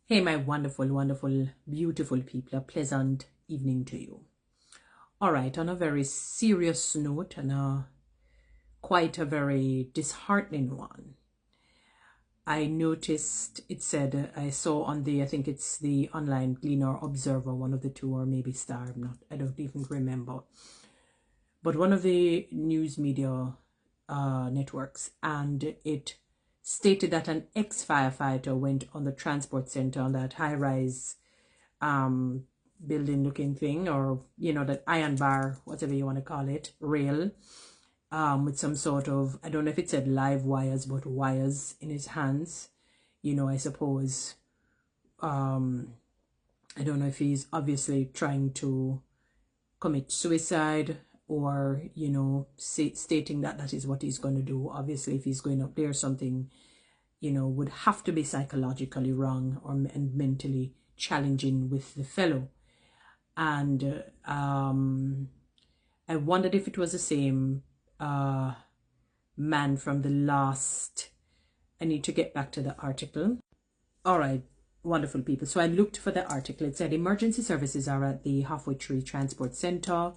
Hey, my wonderful, wonderful, beautiful people, a pleasant evening to you. All right, on a very serious note and quite a very disheartening one, I noticed it said, I saw on I think it's the online Gleaner Observer, one of the two, or maybe Star, I don't even remember. But one of the news media networks, and it stated that an ex-firefighter went on the transport center on that high-rise building looking thing, or that iron bar, whatever you want to call it, rail, with some sort of, I don't know if it said live wires, but wires in his hands. I suppose I don't know if he's obviously trying to commit suicide, or stating that is what he's going to do. Obviously, if he's going up there, something would have to be psychologically wrong or mentally challenging with the fellow. And I wondered if it was the same man from the last. I need to get back to the article. All right, wonderful people. So I looked for the article. It said emergency services are at the HWT Transport Centre,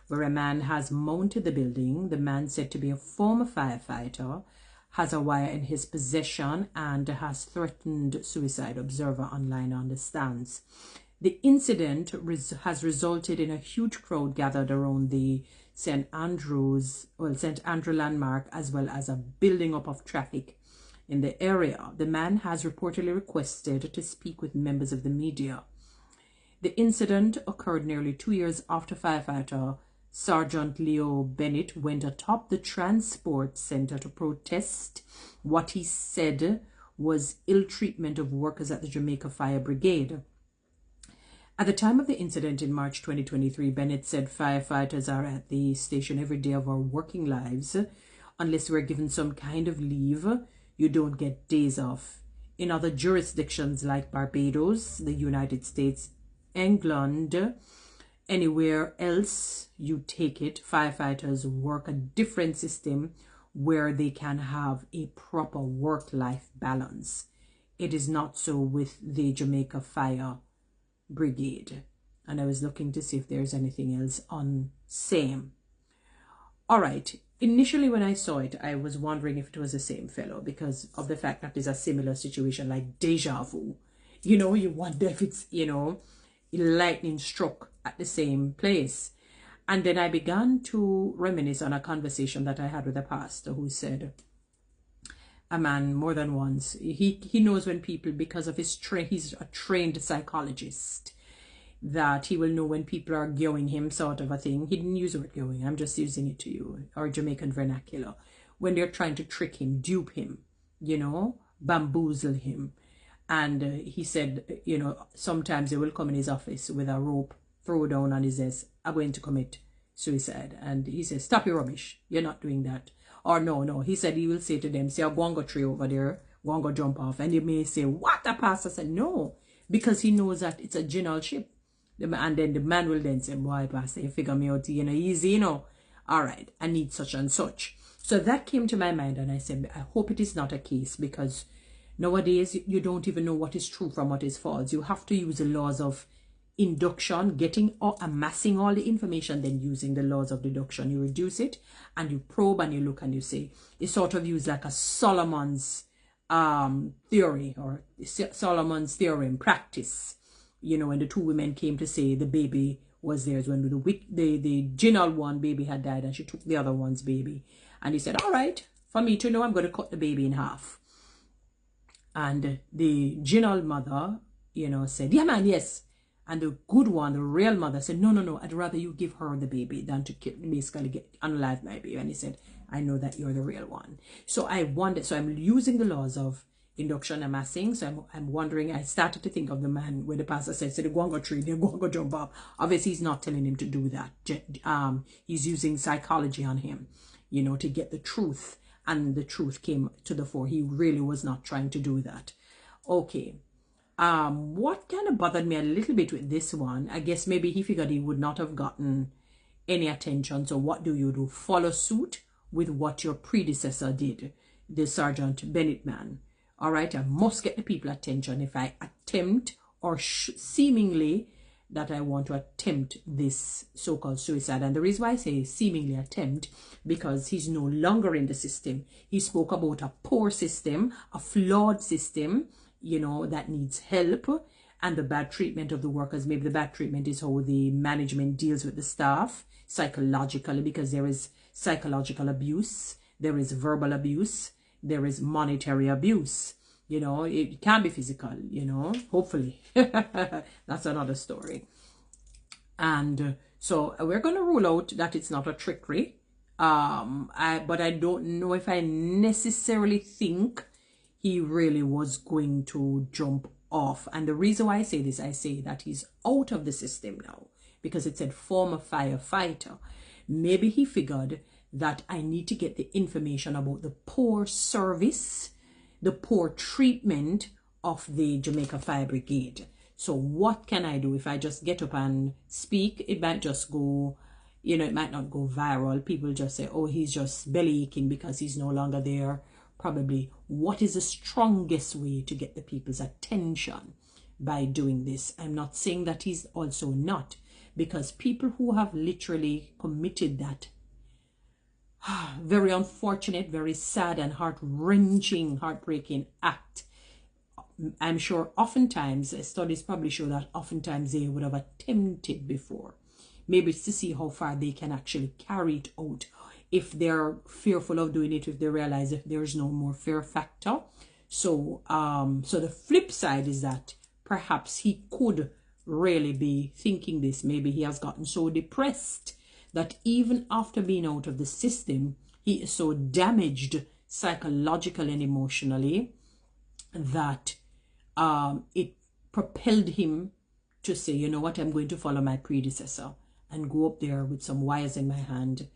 where a man has mounted the building. The man, said to be a former firefighter, has a wire in his possession and has threatened suicide, Observer Online understands. The incident has resulted in a huge crowd gathered around the St. Andrew landmark, as well as a building up of traffic in the area. The man has reportedly requested to speak with members of the media. The incident occurred nearly 2 years after firefighter Sergeant Leo Bennett went atop the transport center to protest what he said was ill treatment of workers at the Jamaica Fire Brigade. At the time of the incident in March 2023, Bennett said firefighters are at the station every day of our working lives. Unless we're given some kind of leave, you don't get days off. In other jurisdictions like Barbados, the United States, England, anywhere else you take it, firefighters work a different system where they can have a proper work-life balance. It is not so with the Jamaica Fire Brigade. And I was looking to see if there's anything else on same. All right. Initially, when I saw it, I was wondering if it was the same fellow, because of the fact that there's a similar situation, like deja vu. You wonder if it's, lightning struck at the same place. And then I began to reminisce on a conversation that I had with a pastor who said, a man more than once, he knows when people, because of his he's a trained psychologist, that he will know when people are going him, sort of a thing. He didn't use the word going, I'm just using it to you, or Jamaican vernacular. When they're trying to trick him, dupe him, bamboozle him. And he said, sometimes they will come in his office with a rope, throw down on his desk, I'm going to commit suicide. And he says, stop your rubbish, you're not doing that. Or no, he said he will say to them, say a guango tree over there, guango jump off. And they may say, what? The pastor said, no, because he knows that it's a general ship. And then the man will then say, boy, pastor, you figure me out, easy, all right, I need such and such. So that came to my mind, and I said, I hope it is not a case, because nowadays you don't even know what is true from what is false. You have to use the laws of induction, getting or amassing all the information, then using the laws of deduction. You reduce it and you probe and you look and you say, it's sort of used like a Solomon's theory, or Solomon's theorem practice. When the two women came to say the baby was theirs, when the general one baby had died and she took the other one's baby. And he said, all right, for me to know, I'm going to cut the baby in half. And the general mother, said, yeah, man, yes. And the good one, the real mother, said, no, I'd rather you give her the baby than to basically unalive my baby. And he said, I know that you're the real one. So I wondered, so I'm using the laws of induction amassing. So I'm wondering, I started to think of the man where the pastor said, the guango tree, the guango jump up. Obviously, he's not telling him to do that. He's using psychology on him, to get the truth. And the truth came to the fore. He really was not trying to do that. Okay. What kind of bothered me a little bit with this one, I guess maybe he figured he would not have gotten any attention. So what do? Follow suit with what your predecessor did, the Sergeant Bennett man. All right, I must get the people attention if I attempt or seemingly that I want to attempt this so-called suicide. And the reason why I say seemingly attempt, because he's no longer in the system. He spoke about a poor system, a flawed system, you know, that needs help, and the bad treatment of the workers. Maybe the bad treatment is how the management deals with the staff psychologically, because there is psychological abuse, there is verbal abuse, there is monetary abuse. You know, it can be physical, you know, hopefully. That's another story. And so we're going to rule out that it's not a trickery. But I don't know if I necessarily think he really was going to jump off. And the reason why I say this, I say that he's out of the system now, because it said former firefighter. Maybe he figured that I need to get the information about the poor service, the poor treatment of the Jamaica Fire Brigade. So what can I do? If I just get up and speak, it might just go, you know, it might not go viral. People just say, oh, he's just belly aching because he's no longer there. Probably, what is the strongest way to get the people's attention by doing this? I'm not saying that he's also not, because people who have literally committed that very unfortunate, very sad and heart-wrenching, heartbreaking act, I'm sure oftentimes, studies probably show that oftentimes they would have attempted before. Maybe it's to see how far they can actually carry it out. If they're fearful of doing it, if they realize if there's no more fear factor. So the flip side is that perhaps he could really be thinking this. Maybe he has gotten so depressed that even after being out of the system, he is so damaged psychologically and emotionally that it propelled him to say, you know what, I'm going to follow my predecessor and go up there with some wires in my hand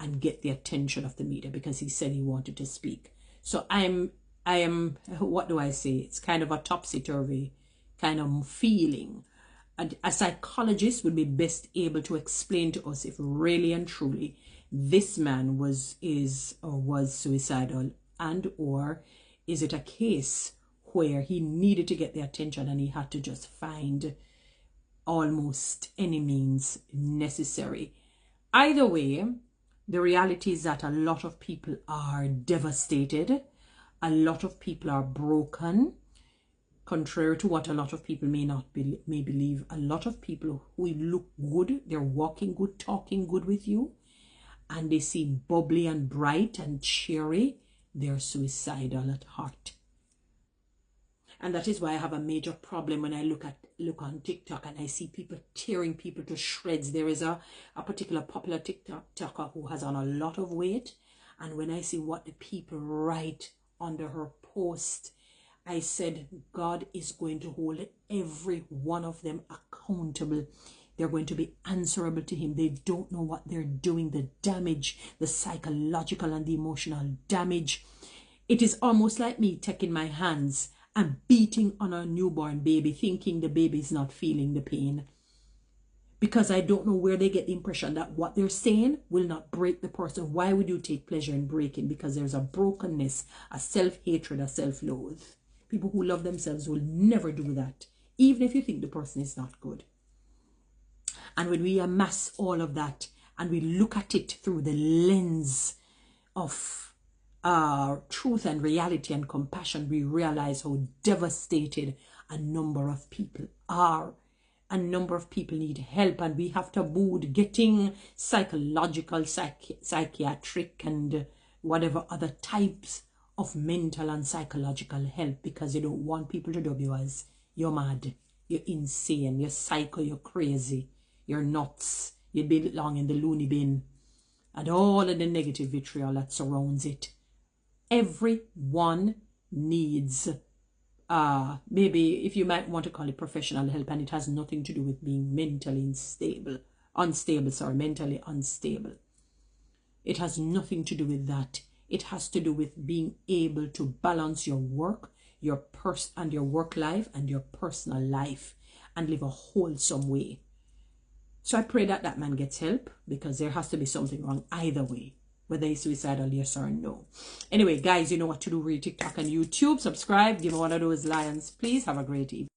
and get the attention of the media, because he said he wanted to speak. So I am, what do I say? It's kind of a topsy-turvy kind of feeling. A psychologist would be best able to explain to us if really and truly this man was suicidal, and or is it a case where he needed to get the attention and he had to just find almost any means necessary. Either way, the reality is that a lot of people are devastated. A lot of people are broken. Contrary to what a lot of people may believe, a lot of people who look good, they're walking good, talking good with you, and they seem bubbly and bright and cheery, they're suicidal at heart. And that is why I have a major problem when I look on TikTok and I see people tearing people to shreds. There is a particular popular TikToker who has on a lot of weight, and when I see what the people write under her post, I said, God is going to hold every one of them accountable. They're going to be answerable to him. They don't know what they're doing, the damage, the psychological and the emotional damage. It is almost like me taking my hands and beating on a newborn baby, thinking the baby is not feeling the pain. Because I don't know where they get the impression that what they're saying will not break the person. Why would you take pleasure in breaking? Because there's a brokenness, a self-hatred, a self-loathe. People who love themselves will never do that, even if you think the person is not good. And when we amass all of that and we look at it through the lens of truth and reality and compassion, we realize how devastated a number of people are. A number of people need help, and we have tabooed getting psychological, psychiatric, and whatever other types of mental and psychological help, because you don't want people to dub you as you're mad, you're insane, you're psycho, you're crazy, you're nuts, you belong in the loony bin, and all of the negative vitriol that surrounds it. Everyone needs maybe, if you might want to call it, professional help, and it has nothing to do with being mentally mentally unstable. It has nothing to do with that. It has to do with being able to balance your work, your work life and your personal life, and live a wholesome way. So I pray that that man gets help, because there has to be something wrong either way. whether he's suicidal, yes or no. Anyway, guys, you know what to do. Read TikTok and YouTube. Subscribe. Give me one of those lions. Please have a great evening.